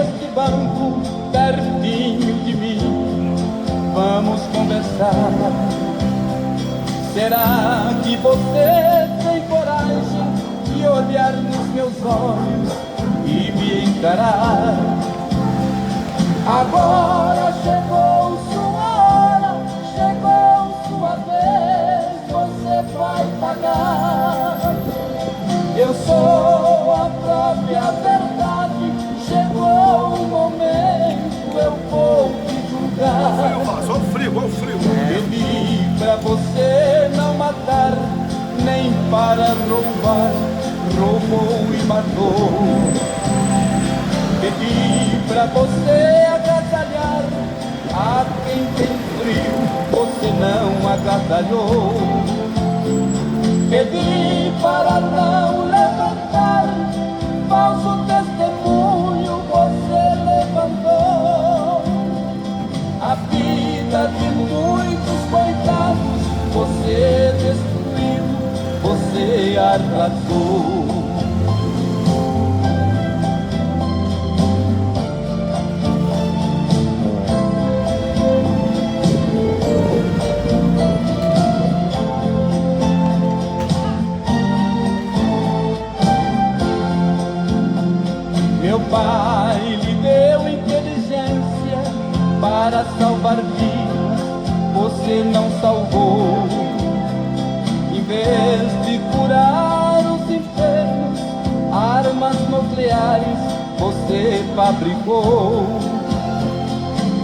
neste banco, pertinho de mim, vamos conversar. Será que você tem coragem de olhar nos meus olhos e me encarar? Agora chegou sua hora, chegou sua vez, você vai pagar. Eu sou a própria verdade, chegou o momento, eu vou te julgar. Só o frio. Pedi pra você não matar, nem para roubar, roubou e matou. Pedi pra você agasalhar a quem tem frio, você não agasalhou. Pedi para não levantar falso testemunho, você levantou. A vida de muitos coitados você destruiu, você arrasou. Meu pai lhe deu inteligência para salvar vidas, você não salvou. Em vez de curar os enfermos, armas nucleares você fabricou.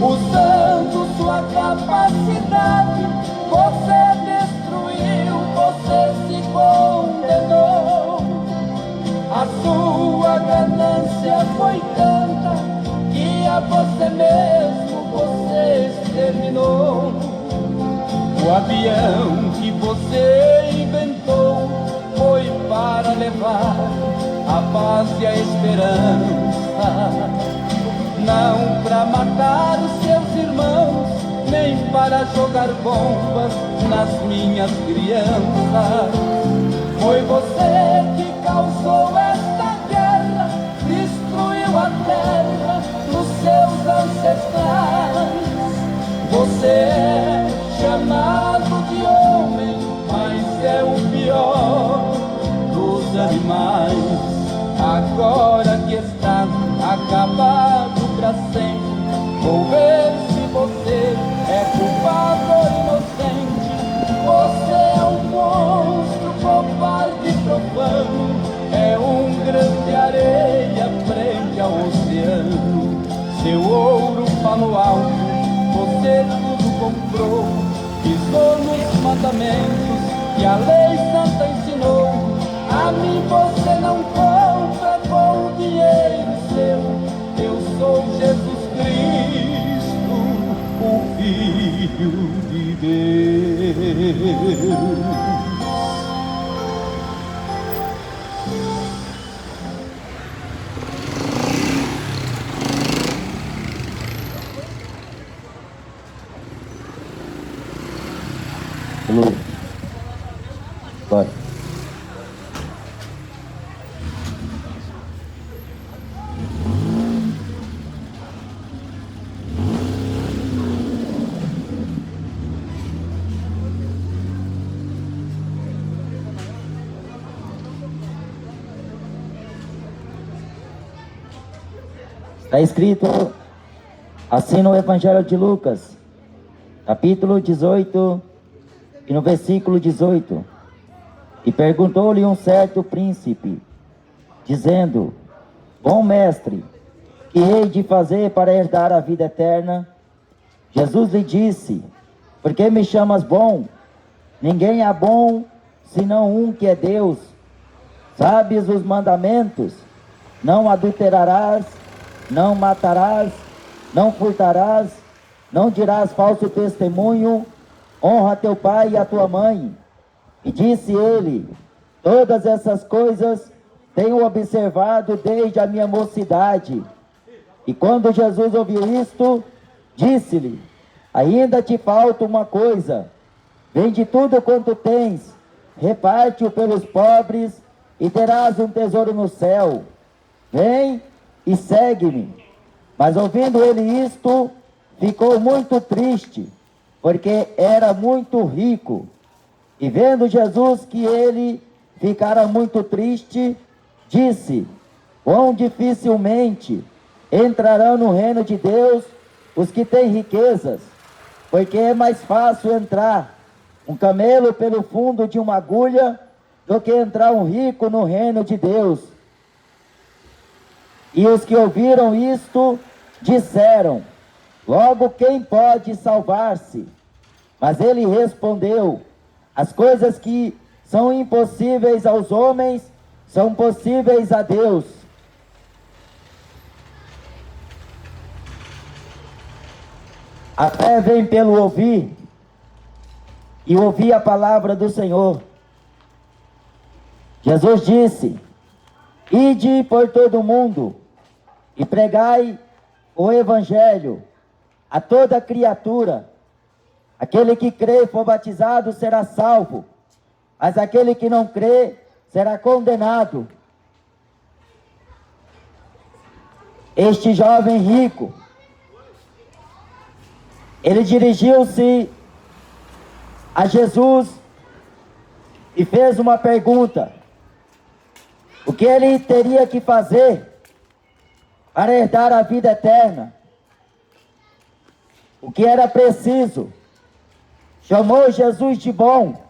Usando sua capacidade, você destruiu, você se condenou. A sua ganância foi tanta que a você mesmo você exterminou. O avião que você inventou foi para levar a paz e a esperança, não para matar os seus irmãos, nem para jogar bombas nas minhas crianças. Foi você que causou esta guerra, destruiu a terra dos seus ancestrais. Você é chamado de homem, mas é o pior dos animais. Agora que está acabado pra sempre, vou ver se você é culpado ou inocente. Você é um monstro, covarde e profano, é um grão de areia frente ao oceano. Seu ouro falou alto, você tudo comprou, pisou nos mandamentos que a lei santa ensinou. A mim você não compra com o dinheiro seu, eu sou Jesus Cristo, o Filho de Deus. Alô. Vai. Está escrito assim no Evangelho de Lucas, capítulo 18, e no versículo 18. E perguntou-lhe um certo príncipe, dizendo: Bom mestre, que hei de fazer para herdar a vida eterna? Jesus lhe disse: Por que me chamas bom? Ninguém é bom, senão um que é Deus. Sabes os mandamentos? Não adulterarás, não matarás, não furtarás, não dirás falso testemunho, honra teu pai e a tua mãe. E disse ele: Todas essas coisas tenho observado desde a minha mocidade. E quando Jesus ouviu isto, disse-lhe: Ainda te falta uma coisa. Vende tudo quanto tens, reparte-o pelos pobres, e terás um tesouro no céu. Vem e segue-me. Mas ouvindo ele isto, ficou muito triste, porque era muito rico. E vendo Jesus que ele ficara muito triste, disse: quão dificilmente entrarão no reino de Deus os que têm riquezas, porque é mais fácil entrar um camelo pelo fundo de uma agulha do que entrar um rico no reino de Deus. E os que ouviram isto disseram: logo quem pode salvar-se? Mas ele respondeu: as coisas que são impossíveis aos homens são possíveis a Deus. A fé vem pelo ouvir, e ouvir a palavra do Senhor. Jesus disse: ide por todo o mundo e pregai o evangelho a toda criatura. Aquele que crê e for batizado será salvo, mas aquele que não crê será condenado. Este jovem rico, ele dirigiu-se a Jesus e fez uma pergunta: o que ele teria que fazer para herdar a vida eterna? O que era preciso? Chamou Jesus de bom.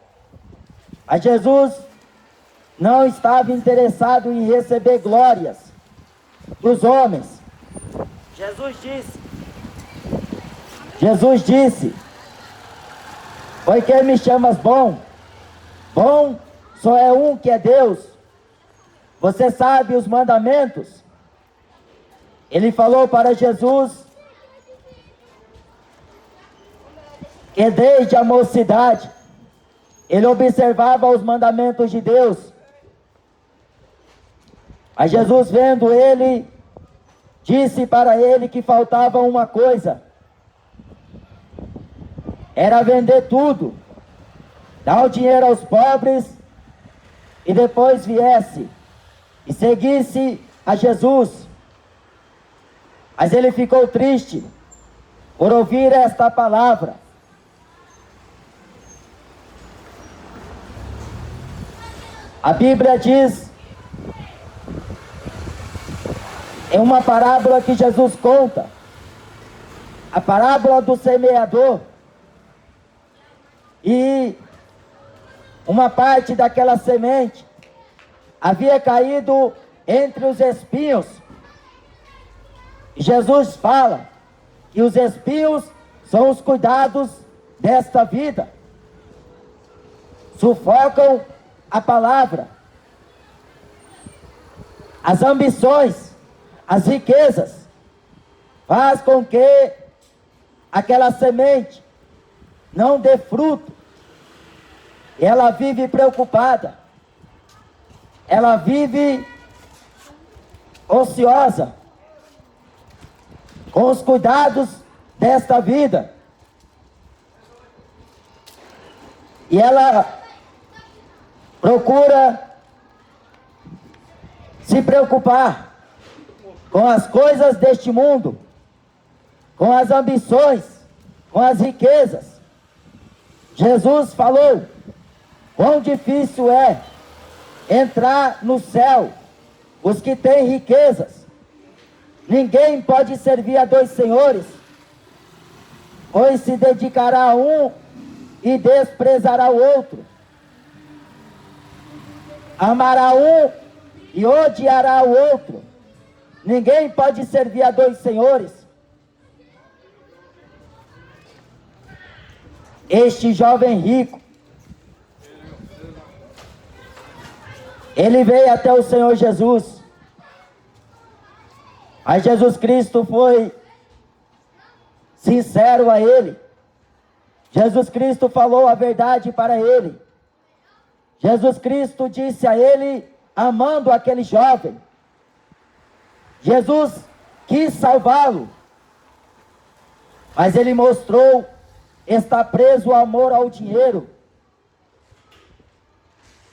Mas Jesus não estava interessado em receber glórias dos homens. Jesus disse: por que me chamas bom? Bom só é um, que é Deus. Você sabe os mandamentos? Ele falou para Jesus que desde a mocidade ele observava os mandamentos de Deus. Mas Jesus, vendo ele, disse para ele que faltava uma coisa: era vender tudo, dar o dinheiro aos pobres e depois viesse e seguisse a Jesus. Mas ele ficou triste por ouvir esta palavra. A Bíblia diz, em uma parábola que Jesus conta, a parábola do semeador, e uma parte daquela semente havia caído entre os espinhos. Jesus fala que os espinhos são os cuidados desta vida, sufocam a palavra, as ambições, as riquezas, faz com que aquela semente não dê fruto. Ela vive preocupada, ela vive ociosa com os cuidados desta vida, e ela procura se preocupar com as coisas deste mundo, com as ambições, com as riquezas. Jesus falou: quão difícil é entrar no céu os que têm riquezas. Ninguém pode servir a dois senhores, pois se dedicará a um e desprezará o outro. Amará um e odiará o outro. Ninguém pode servir a dois senhores. Este jovem rico, ele veio até o Senhor Jesus. Mas Jesus Cristo foi sincero a ele. Jesus Cristo falou a verdade para ele. Jesus Cristo disse a ele, amando aquele jovem. Jesus quis salvá-lo, mas ele mostrou estar preso ao amor ao dinheiro.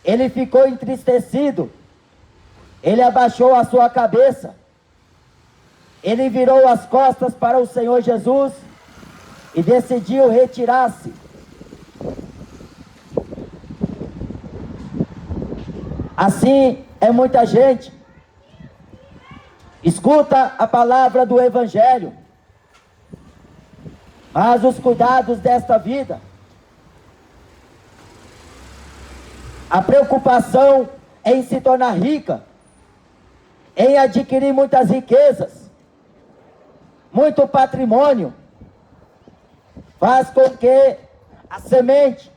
Ele ficou entristecido, ele abaixou a sua cabeça, ele virou as costas para o Senhor Jesus e decidiu retirar-se. Assim é muita gente. Escuta a palavra do Evangelho, mas os cuidados desta vida, a preocupação em se tornar rica, em adquirir muitas riquezas, muito patrimônio, faz com que a semente,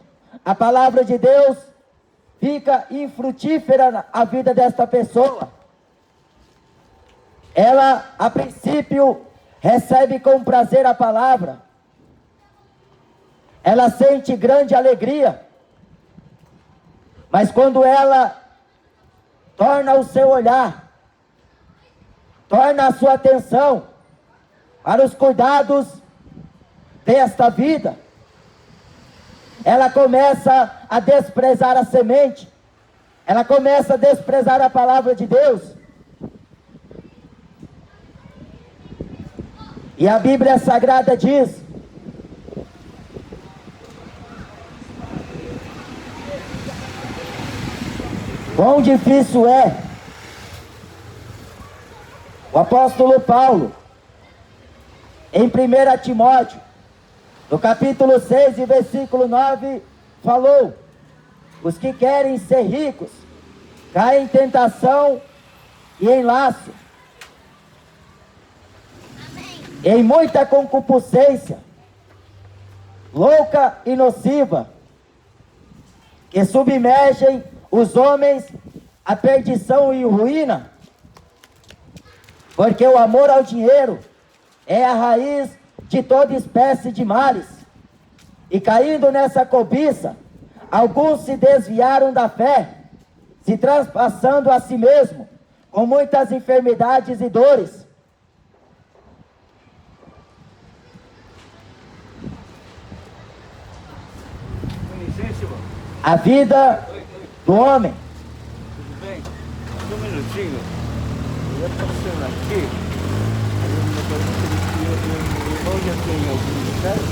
a palavra de Deus, fica infrutífera na vida desta pessoa. Ela, a princípio, recebe com prazer a palavra. Ela sente grande alegria. Mas quando ela torna o seu olhar, torna a sua atenção para os cuidados desta vida, ela começa a desprezar a semente, ela começa a desprezar a palavra de Deus. E a Bíblia Sagrada diz: quão difícil é. O apóstolo Paulo, em 1 Timóteo, no capítulo 6 e versículo 9, falou: os que querem ser ricos caem em tentação e em laço, em muita concupiscência, louca e nociva, que submergem os homens à perdição e ruína, porque o amor ao dinheiro é a raiz de toda espécie de males, e caindo nessa cobiça, alguns se desviaram da fé, se transpassando a si mesmo, com muitas enfermidades e dores. A vida do homem. Tudo bem? Um minutinho. Eu ia passando aqui. O irmão já tem algum ministério?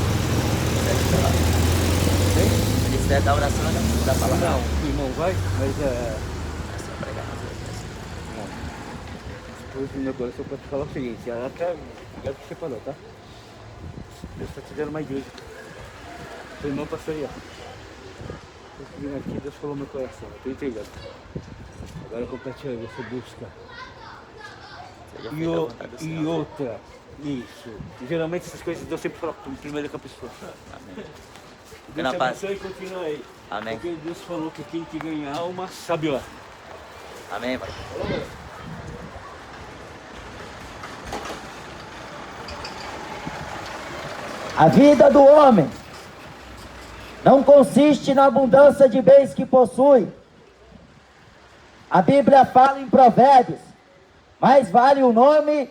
O ministério da oração da palavra. Não, o irmão vai, mas depois do negócio eu posso falar o seguinte, ela tá ligado que você falou, tá? Deus está te dando uma igreja. O irmão passou aí, ó. Eu vim aqui, Deus falou no meu coração, eu tô entendendo. Agora compartilha, você busca. E outra, isso. Geralmente essas coisas Deus sempre fala primeiro com a pessoa. Amém. Deus te abençoe e continua aí. Amém. Porque Deus falou que quem que ganha alma sabe lá. Amém, pai. A vida do homem não consiste na abundância de bens que possui. A Bíblia fala em Provérbios: mais vale o nome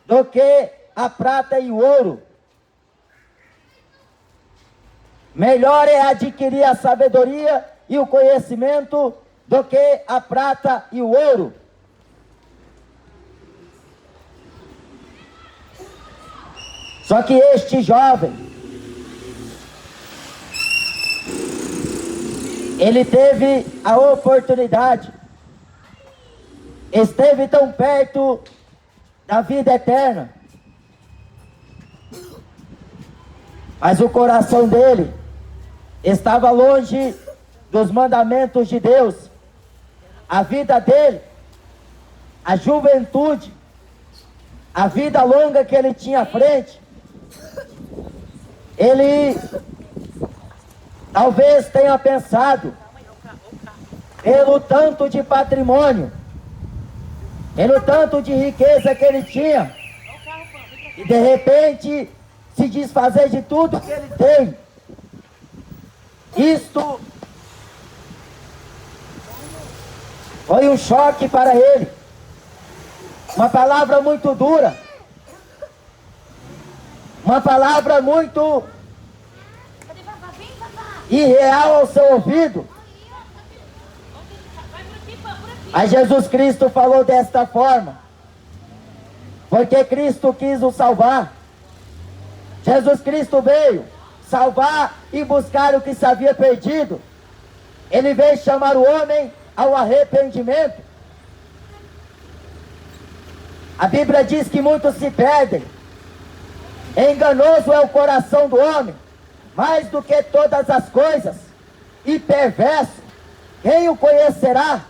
do que a prata e o ouro. Melhor é adquirir a sabedoria e o conhecimento do que a prata e o ouro. Só que este jovem, ele teve a oportunidade, esteve tão perto da vida eterna, mas o coração dele estava longe dos mandamentos de Deus. A vida dele, a juventude, a vida longa que ele tinha à frente, ele talvez tenha pensado, pelo tanto de patrimônio, pelo tanto de riqueza que ele tinha, e de repente se desfazer de tudo que ele tem. Isto foi um choque para ele, uma palavra muito dura, uma palavra muito irreal ao seu ouvido. Aí Jesus Cristo falou desta forma: porque Cristo quis o salvar. Jesus Cristo veio salvar e buscar o que se havia perdido. Ele veio chamar o homem ao arrependimento. A Bíblia diz que muitos se perdem. Enganoso é o coração do homem, mais do que todas as coisas, e perverso, quem o conhecerá?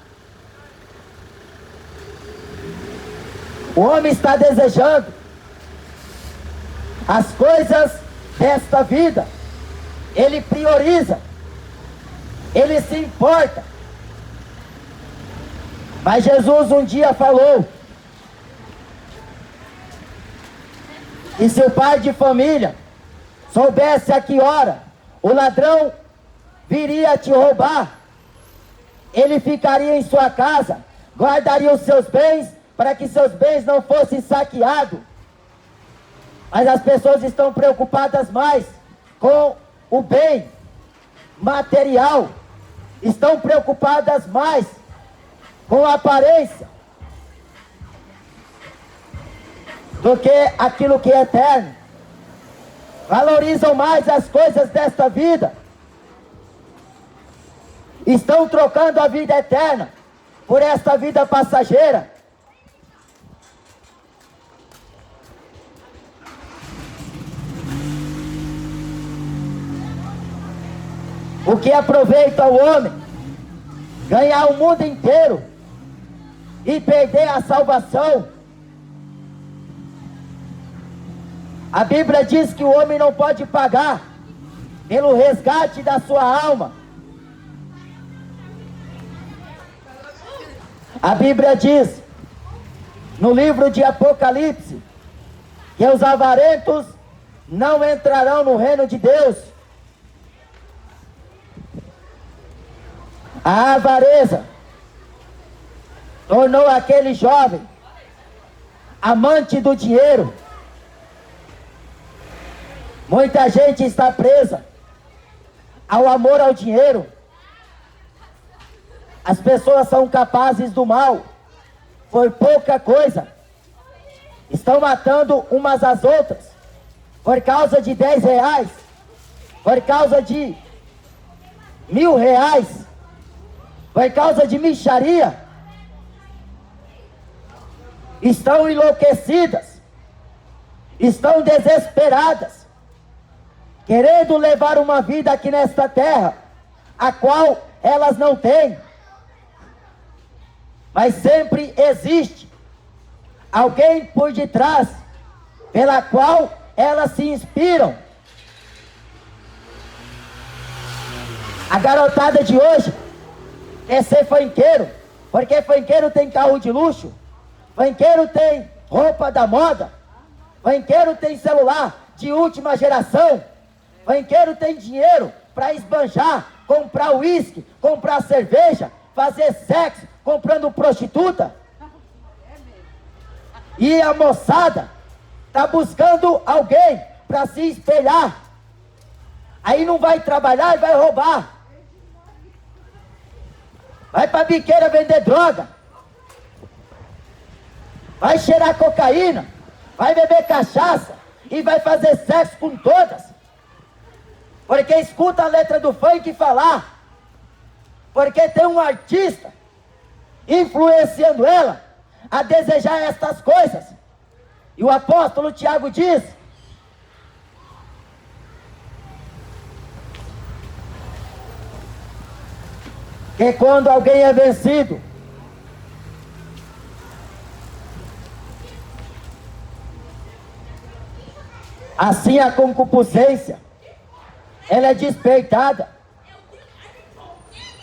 O homem está desejando as coisas desta vida, ele prioriza, ele se importa. Mas Jesus um dia falou que se o pai de família soubesse a que hora o ladrão viria te roubar, ele ficaria em sua casa, guardaria os seus bens, para que seus bens não fossem saqueados. Mas as pessoas estão preocupadas mais com o bem material, estão preocupadas mais com a aparência do que aquilo que é eterno. Valorizam mais as coisas desta vida. Estão trocando a vida eterna por esta vida passageira. O que aproveita ao homem ganhar o mundo inteiro e perder a salvação? A Bíblia diz que o homem não pode pagar pelo resgate da sua alma. A Bíblia diz no livro de Apocalipse que os avarentos não entrarão no reino de Deus. A avareza tornou aquele jovem amante do dinheiro. Muita gente está presa ao amor ao dinheiro. As pessoas são capazes do mal por pouca coisa. Estão matando umas às outras por causa de 10 reais, por causa de 1.000 reais, por causa de mixaria. Estão enlouquecidas, estão desesperadas, querendo levar uma vida aqui nesta terra, a qual elas não têm. Mas sempre existe alguém por detrás, pela qual elas se inspiram. A garotada de hoje é ser funkeiro, porque funkeiro tem carro de luxo, funkeiro tem roupa da moda, funkeiro tem celular de última geração, funkeiro tem dinheiro para esbanjar, comprar uísque, comprar cerveja, fazer sexo, comprando prostituta. E a moçada está buscando alguém para se espelhar. Aí não vai trabalhar e vai roubar. Vai para a biqueira vender droga. Vai cheirar cocaína. Vai beber cachaça. E vai fazer sexo com todas. Porque escuta a letra do funk falar. Porque tem um artista influenciando ela a desejar estas coisas. E o apóstolo Tiago diz: que quando alguém é vencido, assim a concupiscência, ela é despertada,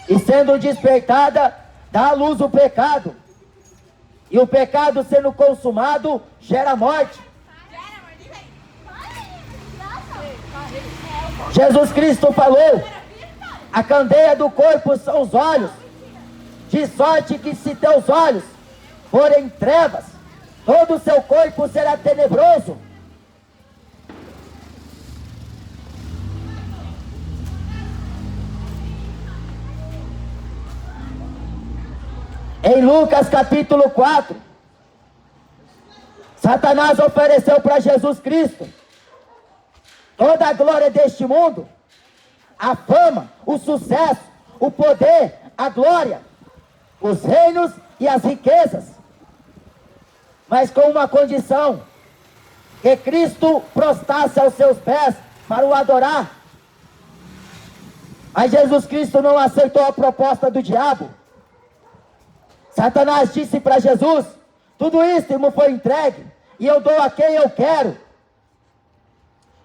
e sendo despertada, dá à luz o pecado, e o pecado sendo consumado, gera morte. Jesus Cristo falou: a candeia do corpo são os olhos, de sorte que se teus olhos forem trevas, todo o seu corpo será tenebroso. Em Lucas capítulo 4, Satanás ofereceu para Jesus Cristo toda a glória deste mundo, a fama, o sucesso, o poder, a glória, os reinos e as riquezas, mas com uma condição: que Cristo prostrasse aos seus pés para o adorar. Mas Jesus Cristo não aceitou a proposta do diabo. Satanás disse para Jesus: tudo isso me foi entregue, e eu dou a quem eu quero.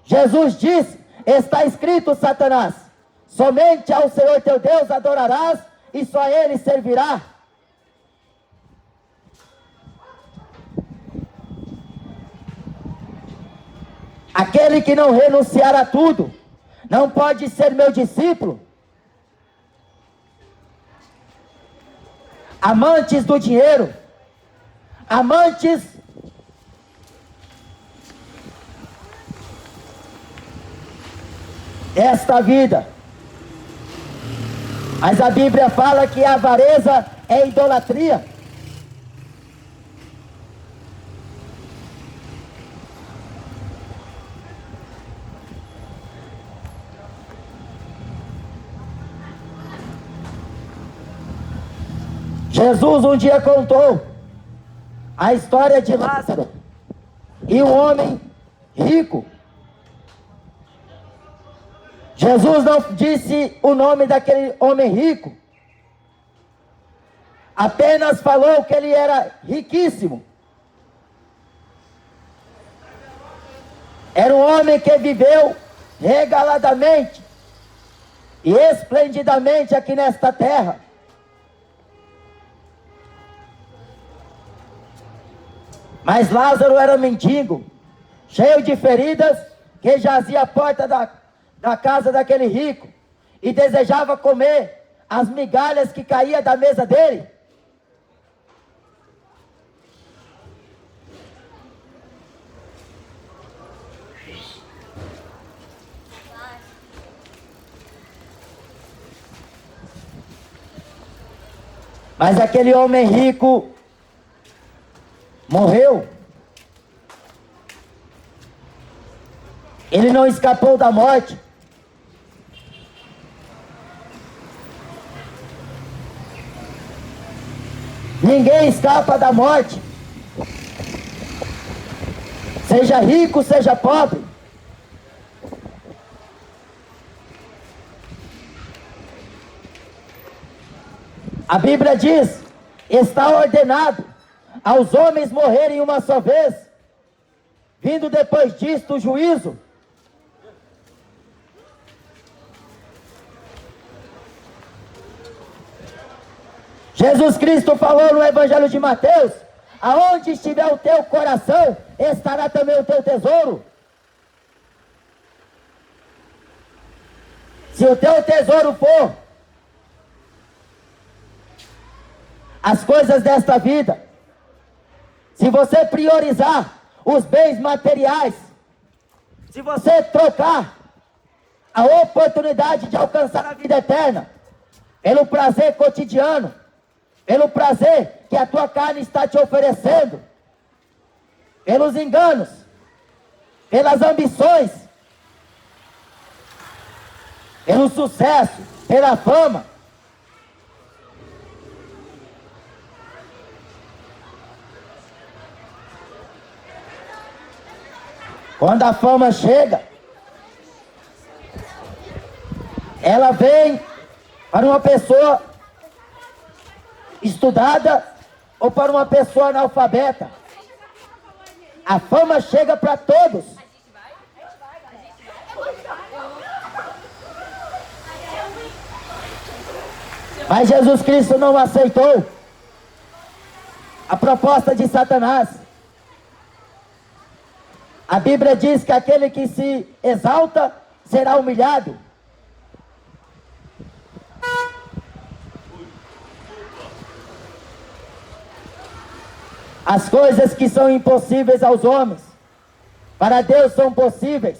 Jesus disse: está escrito, Satanás, somente ao Senhor teu Deus adorarás, e só a Ele servirá. Aquele que não renunciar a tudo, não pode ser meu discípulo. Amantes do dinheiro, amantes desta vida. Mas a Bíblia fala que a avareza é idolatria. Jesus um dia contou a história de Lázaro e um homem rico. Jesus não disse o nome daquele homem rico, apenas falou que ele era riquíssimo. Era um homem que viveu regaladamente e esplendidamente aqui nesta terra. Mas Lázaro era mendigo, cheio de feridas, que jazia à porta da casa daquele rico e desejava comer as migalhas que caíam da mesa dele. Mas aquele homem rico morreu. Ele não escapou da morte. Ninguém escapa da morte. Seja rico, seja pobre. A Bíblia diz: está ordenado aos homens morrerem uma só vez, vindo depois disto o juízo. Jesus Cristo falou no Evangelho de Mateus: aonde estiver o teu coração, estará também o teu tesouro. Se o teu tesouro for as coisas desta vida, se você priorizar os bens materiais, se você trocar a oportunidade de alcançar a vida eterna pelo prazer cotidiano, pelo prazer que a tua carne está te oferecendo, pelos enganos, pelas ambições, pelo sucesso, pela fama, quando a fama chega, ela vem para uma pessoa estudada ou para uma pessoa analfabeta. A fama chega para todos. Mas Jesus Cristo não aceitou a proposta de Satanás. A Bíblia diz que aquele que se exalta será humilhado. As coisas que são impossíveis aos homens, para Deus são possíveis.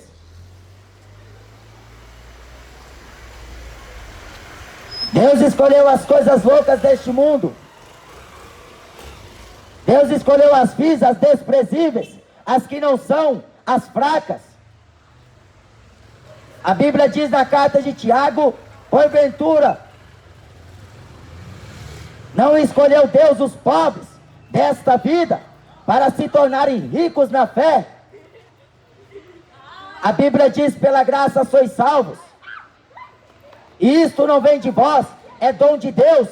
Deus escolheu as coisas loucas deste mundo Deus escolheu as vis, as desprezíveis, as que não são, as fracas. A Bíblia diz na carta de Tiago: porventura, não escolheu Deus os pobres desta vida para se tornarem ricos na fé? A Bíblia diz: pela graça sois salvos. E isto não vem de vós, é dom de Deus.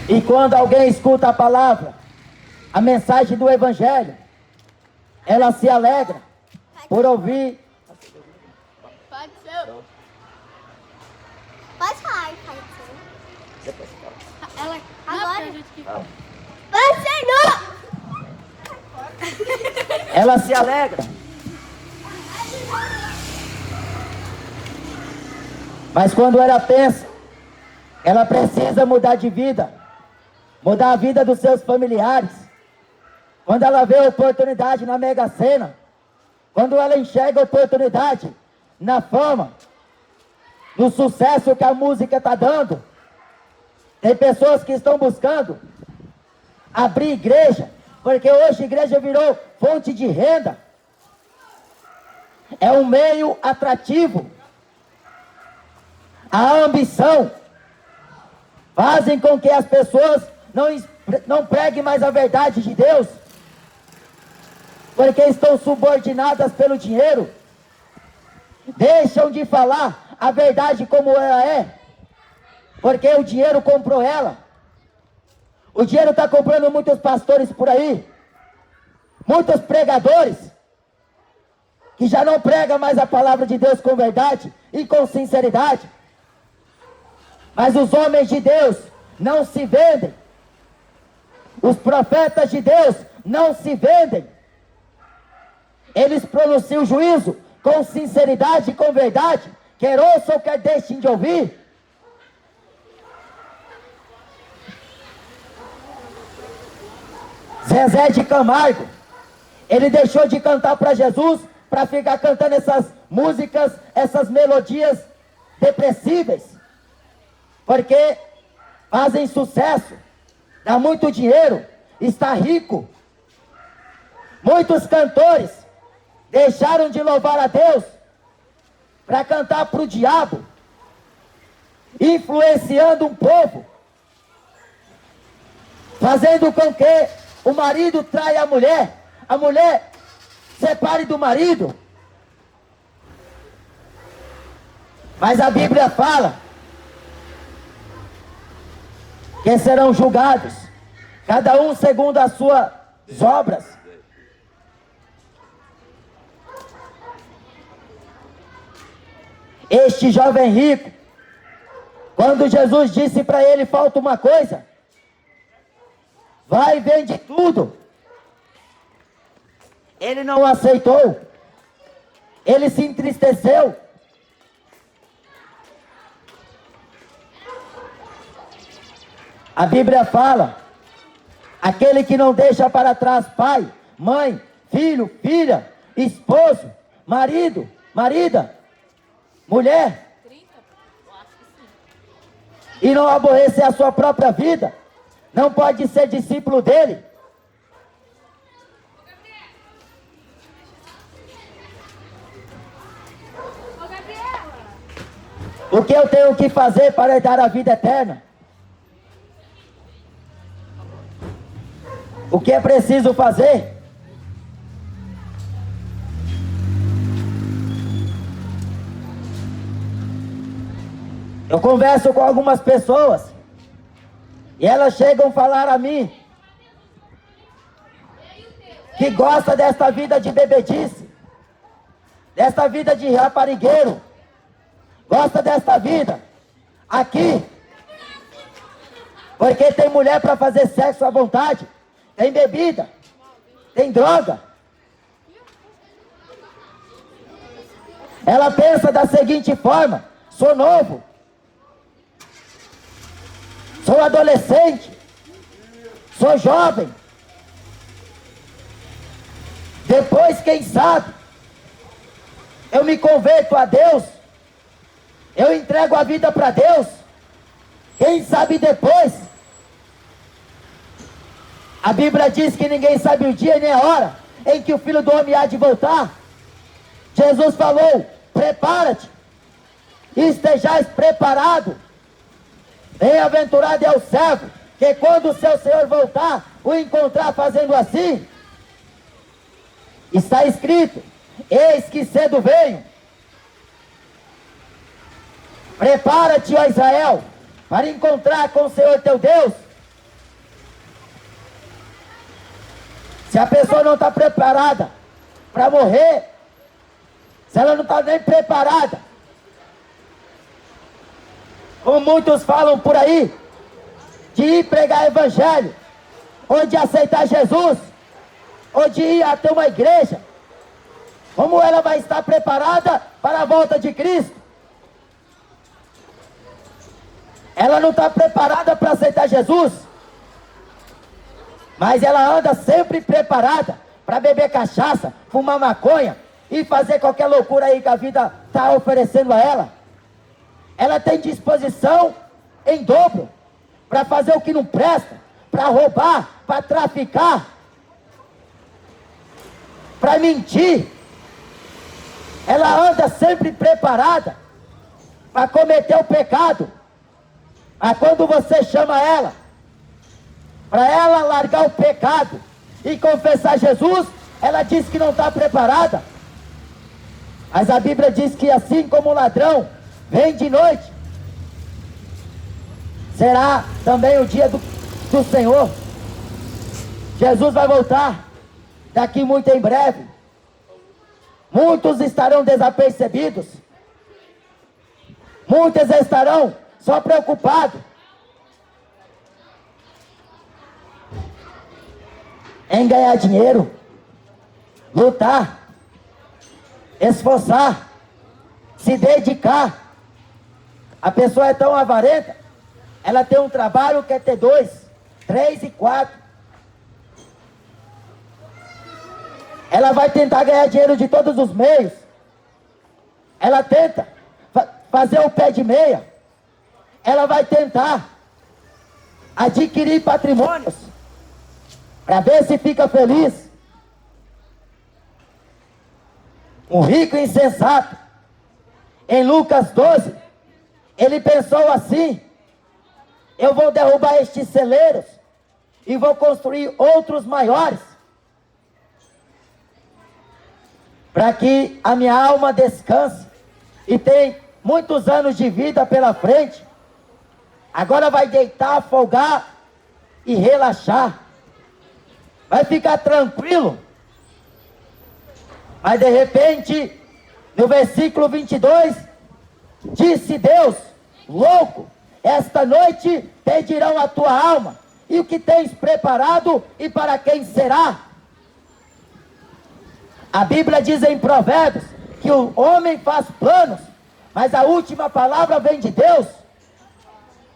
E quando alguém escuta a palavra, a mensagem do Evangelho, ela se alegra por ouvir. Pode ser. Pode falar, pode ser. Ela agora. Pode ser, não! Ela se alegra. Mas quando ela pensa, ela precisa mudar de vida, mudar a vida dos seus familiares. Quando ela vê a oportunidade na Mega Sena, quando ela enxerga a oportunidade na fama, no sucesso que a música está dando, tem pessoas que estão buscando abrir igreja, porque hoje a igreja virou fonte de renda. É um meio atrativo. A ambição fazem com que as pessoas não preguem mais a verdade de Deus, porque estão subordinadas pelo dinheiro. Deixam de falar a verdade como ela é, porque o dinheiro comprou ela. O dinheiro está comprando muitos pastores por aí, muitos pregadores, que já não pregam mais a palavra de Deus com verdade e com sinceridade. Mas os homens de Deus não se vendem. Os profetas de Deus não se vendem. Eles pronunciam juízo com sinceridade e com verdade, quer ouçam, quer deixem de ouvir. Zezé de Camargo, ele deixou de cantar para Jesus para ficar cantando essas músicas, essas melodias depressíveis, porque fazem sucesso, dá muito dinheiro, está rico. Muitos cantores deixaram de louvar a Deus para cantar para o diabo, influenciando um povo, fazendo com que o marido traia a mulher separe do marido. Mas a Bíblia fala que serão julgados, cada um segundo as suas obras. Este jovem rico, quando Jesus disse para ele: falta uma coisa, vai e vende tudo, ele não aceitou, ele se entristeceu. A Bíblia fala: aquele que não deixa para trás pai, mãe, filho, filha, esposo, marido, marida, mulher, e não aborrecer a sua própria vida, não pode ser discípulo dele. O que eu tenho que fazer para herdar a vida eterna? O que é preciso fazer? Eu converso com algumas pessoas e elas chegam a falar a mim que gosta desta vida de bebedice, desta vida de raparigueiro, gosta desta vida aqui, porque tem mulher para fazer sexo à vontade, tem bebida, tem droga. Ela pensa da seguinte forma: sou novo, sou adolescente, sou jovem. Depois, quem sabe, eu me converto a Deus, eu entrego a vida para Deus, quem sabe depois? A Bíblia diz que ninguém sabe o dia nem a hora em que o Filho do Homem há de voltar. Jesus falou, prepara-te, e estejais preparado. Bem-aventurado é o servo, que quando o seu Senhor voltar, o encontrar fazendo assim. Está escrito, eis que cedo venho. Prepara-te, ó Israel, para encontrar com o Senhor teu Deus. Se a pessoa não está preparada para morrer, se ela não está nem preparada, como muitos falam por aí, de ir pregar evangelho, ou de aceitar Jesus, ou de ir até uma igreja, como ela vai estar preparada para a volta de Cristo? Ela não está preparada para aceitar Jesus, mas ela anda sempre preparada para beber cachaça, fumar maconha e fazer qualquer loucura aí que a vida está oferecendo a ela. Ela tem disposição em dobro para fazer o que não presta, para roubar, para traficar, para mentir. Ela anda sempre preparada para cometer o pecado. Mas quando você chama ela, para ela largar o pecado e confessar Jesus, ela diz que não está preparada. Mas a Bíblia diz que assim como o ladrão vem de noite, será também o dia do Senhor. Jesus vai voltar daqui muito em breve. Muitos estarão desapercebidos. Muitos estarão só preocupados em ganhar dinheiro, lutar, esforçar, se dedicar. A pessoa é tão avarenta, ela tem um trabalho, quer ter 2, 3 e 4. Ela vai tentar ganhar dinheiro de todos os meios. Ela tenta fazer o pé de meia. Ela vai tentar adquirir patrimônios para ver se fica feliz. Um rico insensato, em Lucas 12, ele pensou assim: eu vou derrubar estes celeiros e vou construir outros maiores, para que a minha alma descanse, e tem muitos anos de vida pela frente. Agora vai deitar, folgar e relaxar, vai ficar tranquilo. Mas de repente, no versículo 22, disse Deus: louco, esta noite pedirão a tua alma, e o que tens preparado e para quem será? A Bíblia diz em Provérbios que o homem faz planos, mas a última palavra vem de Deus.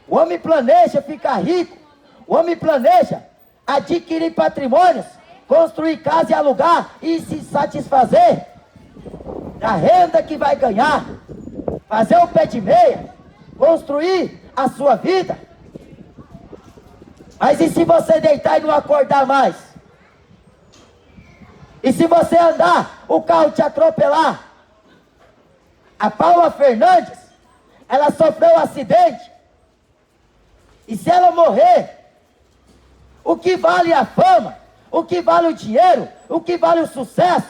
O homem planeja ficar rico, o homem planeja adquirir patrimônios, construir casa e alugar e se satisfazer da renda que vai ganhar, fazer o pé de meia, construir a sua vida. Mas e se você deitar e não acordar mais? E se você andar, o carro te atropelar? A Paula Fernandes, ela sofreu um acidente, e se ela morrer, o que vale a fama? O que vale o dinheiro? O que vale o sucesso?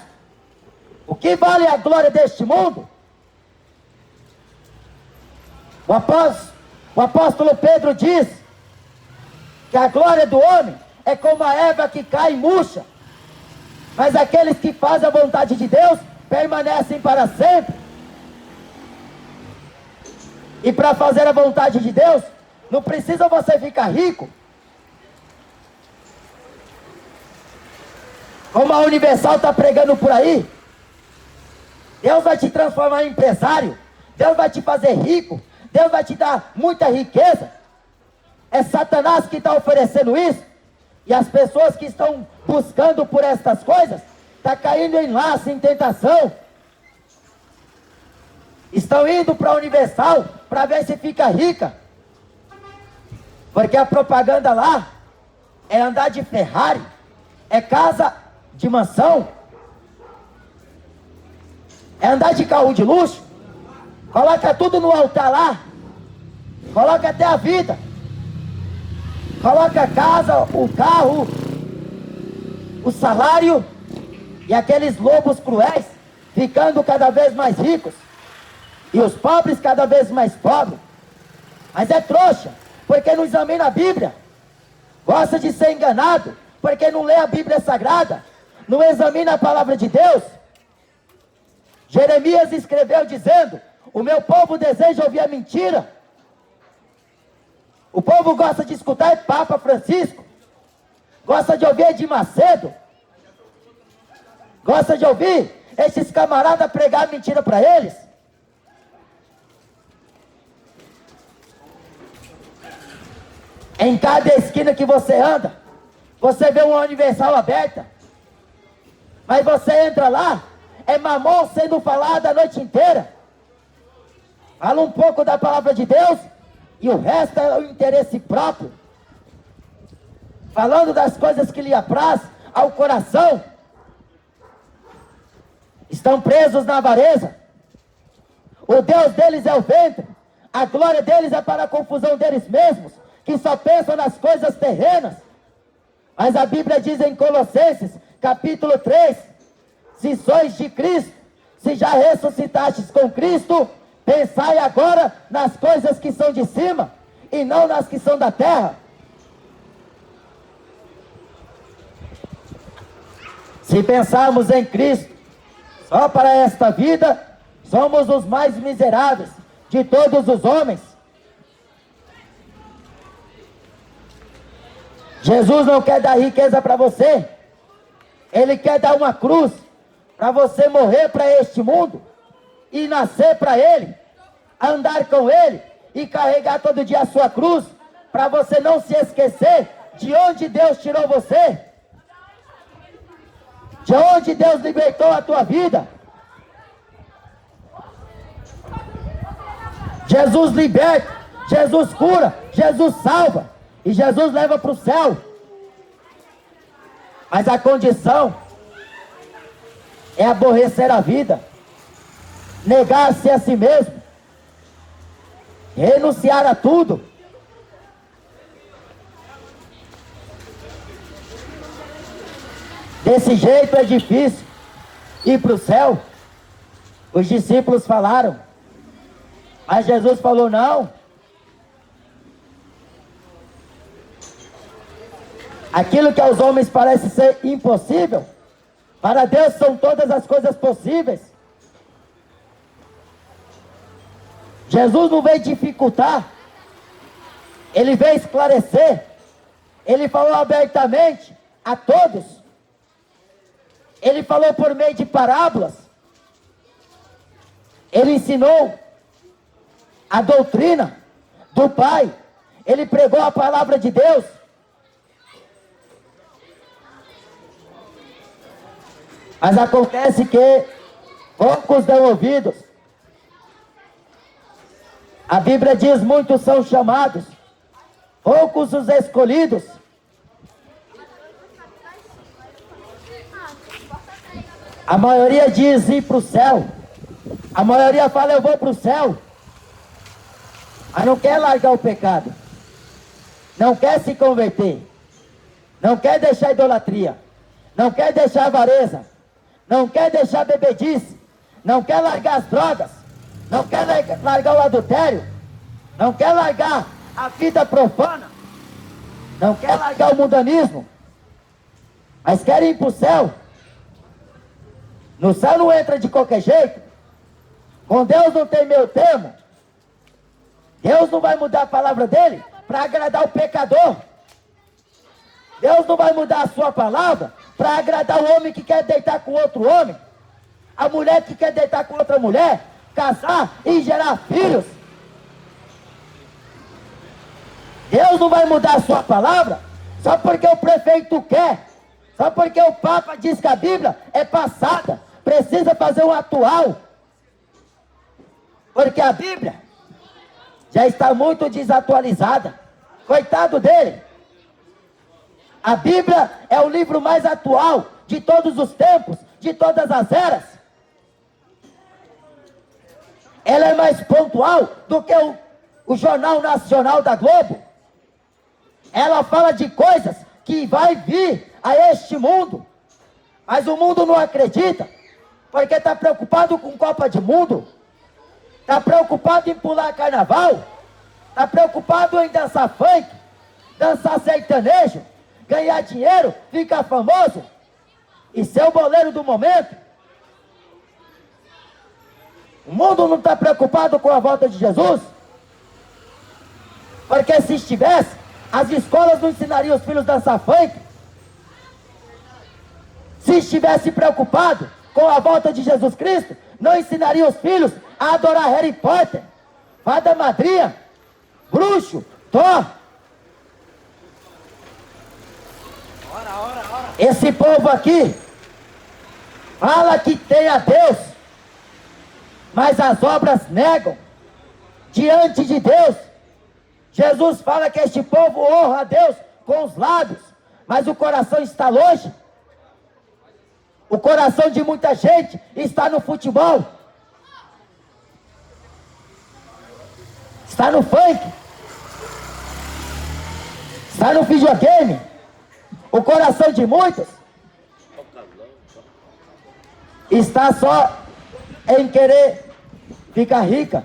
O que vale a glória deste mundo? O apóstolo Pedro diz que a glória do homem é como a erva que cai e murcha, mas aqueles que fazem a vontade de Deus permanecem para sempre. E para fazer a vontade de Deus, não precisa você ficar rico. Como a Universal está pregando por aí, Deus vai te transformar em empresário, Deus vai te fazer rico, Deus vai te dar muita riqueza. É Satanás que está oferecendo isso, e as pessoas que estão buscando por estas coisas, estão caindo em laço, em tentação. Estão indo para a Universal para ver se fica rica. Porque a propaganda lá é andar de Ferrari, é casa de mansão, é andar de carro de luxo. Coloca tudo no altar lá, coloca até a vida, coloca a casa, o carro, o salário, e aqueles lobos cruéis ficando cada vez mais ricos, e os pobres cada vez mais pobres. Mas é trouxa, porque não examina a Bíblia, gosta de ser enganado, porque não lê a Bíblia Sagrada, não examina a palavra de Deus. Jeremias escreveu dizendo: o meu povo deseja ouvir a mentira. O povo gosta de escutar Papa Francisco, gosta de ouvir Edir Macedo, gosta de ouvir esses camaradas pregar mentira para eles. Em cada esquina que você anda, você vê uma Universal aberta, mas você entra lá, é mamão sendo falado a noite inteira. Fala um pouco da palavra de Deus e o resto é o interesse próprio, falando das coisas que lhe apraz ao coração. Estão presos na avareza. O Deus deles é o ventre, a glória deles é para a confusão deles mesmos, que só pensam nas coisas terrenas. Mas a Bíblia diz em Colossenses, capítulo 3, se sois de Cristo, se já ressuscitastes com Cristo, pensai agora nas coisas que são de cima, e não nas que são da terra. Se pensarmos em Cristo só para esta vida, somos os mais miseráveis de todos os homens. Jesus não quer dar riqueza para você, Ele quer dar uma cruz para você morrer para este mundo e nascer para Ele, andar com Ele e carregar todo dia a sua cruz, para você não se esquecer de onde Deus tirou você, de onde Deus libertou a tua vida. Jesus liberta, Jesus cura, Jesus salva e Jesus leva para o céu. Mas a condição é aborrecer a vida, negar-se a si mesmo, renunciar a tudo. Desse jeito é difícil ir para o céu. Os discípulos falaram, mas Jesus falou: não. Aquilo que aos homens parece ser impossível, para Deus são todas as coisas possíveis. Jesus não veio dificultar, Ele veio esclarecer. Ele falou abertamente a todos. Ele falou por meio de parábolas. Ele ensinou a doutrina do Pai. Ele pregou a palavra de Deus. Mas acontece que poucos dão ouvidos. A Bíblia diz: muitos são chamados, poucos os escolhidos. A maioria diz ir para o céu. A maioria fala: eu vou para o céu. Mas não quer largar o pecado. Não quer se converter. Não quer deixar a idolatria. Não quer deixar a avareza. Não quer deixar a bebedice. Não quer largar as drogas. Não quer largar o adultério. Não quer largar a vida profana. Não quer largar o mundanismo. Mas quer ir para o céu. No céu não entra de qualquer jeito. Com Deus não tem meio termo. Deus não vai mudar a palavra dele para agradar o pecador. Deus não vai mudar a sua palavra para agradar o homem que quer deitar com outro homem, a mulher que quer deitar com outra mulher, casar e gerar filhos. Deus não vai mudar a sua palavra só porque o prefeito quer, só porque o Papa diz que a Bíblia é passada, precisa fazer um atual. Porque a Bíblia já está muito desatualizada. Coitado dele. A Bíblia é o livro mais atual de todos os tempos, de todas as eras. Ela é mais pontual do que o Jornal Nacional da Globo. Ela fala de coisas que vai vir a este mundo. Mas o mundo não acredita, porque está preocupado com Copa de Mundo, está preocupado em pular carnaval, está preocupado em dançar funk, dançar sertanejo, ganhar dinheiro, ficar famoso e ser o boleiro do momento. O mundo não está preocupado com a volta de Jesus, porque se estivesse, as escolas não ensinariam os filhos a dançar funk. Se estivesse preocupado com a volta de Jesus Cristo, não ensinaria os filhos a adorar Harry Potter, Fada Madrinha, Bruxo, Thor. Esse povo aqui fala que tem a Deus, mas as obras negam diante de Deus. Jesus fala que este povo honra a Deus com os lábios, mas o coração está longe. O coração de muita gente está no futebol, está no funk, está no videogame. O coração de muitos está só em querer ficar rica.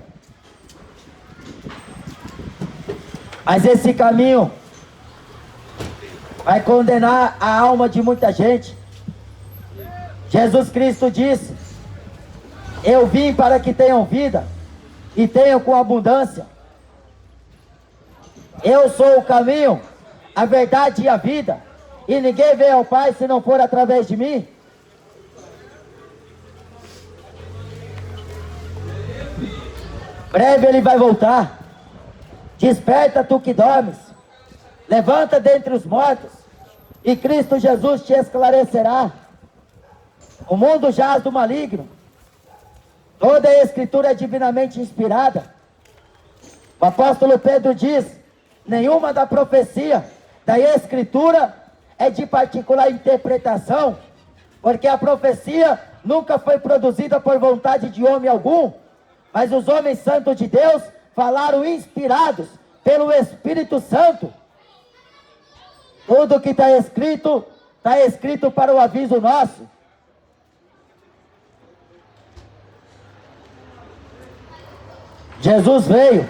Mas esse caminho vai condenar a alma de muita gente. Jesus Cristo disse: eu vim para que tenham vida e tenham com abundância. Eu sou o caminho, a verdade e a vida, e ninguém vem ao Pai se não for através de mim. Breve ele vai voltar. Desperta, tu que dormes, levanta dentre os mortos, e Cristo Jesus te esclarecerá. O mundo jaz do maligno. Toda a Escritura é divinamente inspirada. O apóstolo Pedro diz: nenhuma da profecia da Escritura é de particular interpretação, porque a profecia nunca foi produzida por vontade de homem algum, mas os homens santos de Deus falaram inspirados pelo Espírito Santo. Tudo que está escrito para o aviso nosso. Jesus veio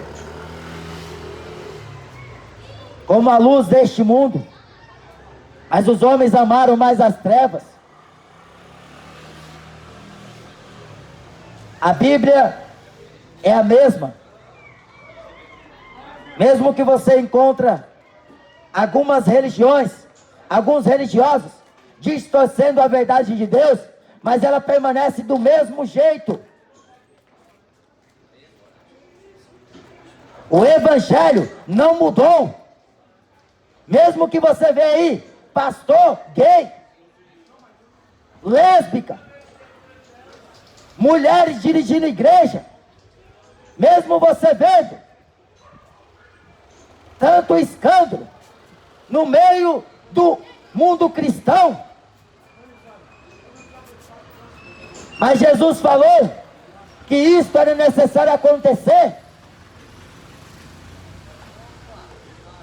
como a luz deste mundo, mas os homens amaram mais as trevas. A Bíblia é a mesma. Mesmo que você encontra algumas religiões, alguns religiosos distorcendo a verdade de Deus, mas ela permanece do mesmo jeito. O Evangelho não mudou. Mesmo que você vê aí pastor gay, lésbica, mulheres dirigindo igreja, mesmo você vendo tanto escândalo no meio do mundo cristão, mas Jesus falou que isto era necessário acontecer.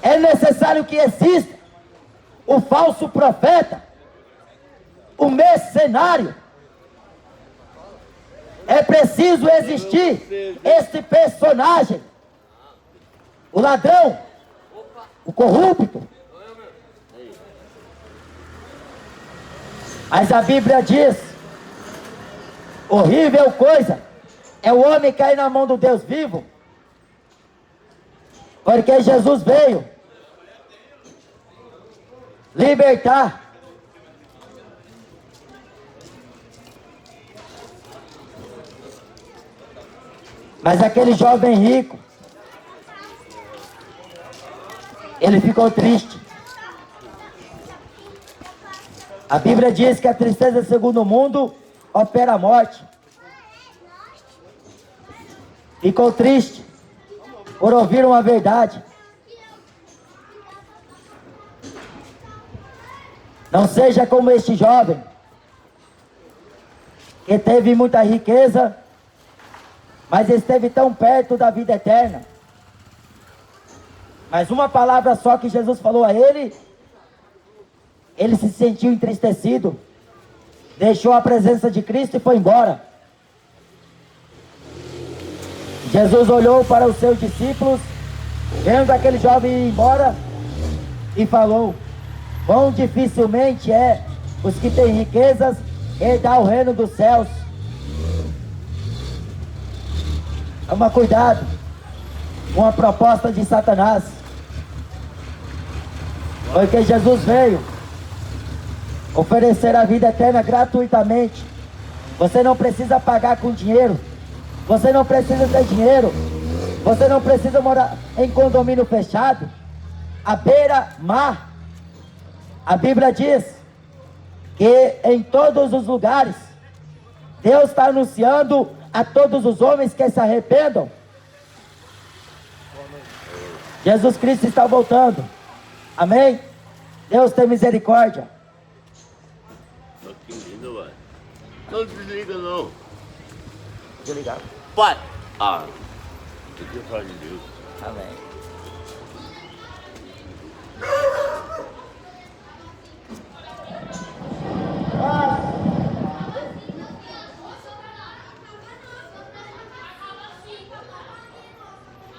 É necessário que exista o falso profeta, o mercenário. É preciso existir este personagem, o ladrão, o corrupto. Mas a Bíblia diz: horrível coisa é o homem cair na mão do Deus vivo, porque Jesus veio libertar. Mas aquele jovem rico, ele ficou triste. A Bíblia diz que a tristeza segundo o mundo opera a morte. ficou triste por ouvir uma verdade. Não seja como este jovem, que teve muita riqueza, mas esteve tão perto da vida eterna. Mas uma palavra só que Jesus falou a ele, ele se sentiu entristecido, deixou a presença de Cristo e foi embora. Jesus olhou para os seus discípulos, vendo aquele jovem ir embora, e falou: quão dificilmente é os que têm riquezas herdar o reino dos céus. Toma cuidado com a proposta de Satanás, porque Jesus veio oferecer a vida eterna gratuitamente. Você não precisa pagar com dinheiro, você não precisa ter dinheiro, você não precisa morar em condomínio fechado, à beira-mar. A Bíblia diz que em todos os lugares Deus está anunciando a todos os homens que se arrependam. Jesus Cristo está voltando. Amém? Deus tem misericórdia. Não desliga não. Desligado. Pai! Ah, eu queria falar de Deus. Amém.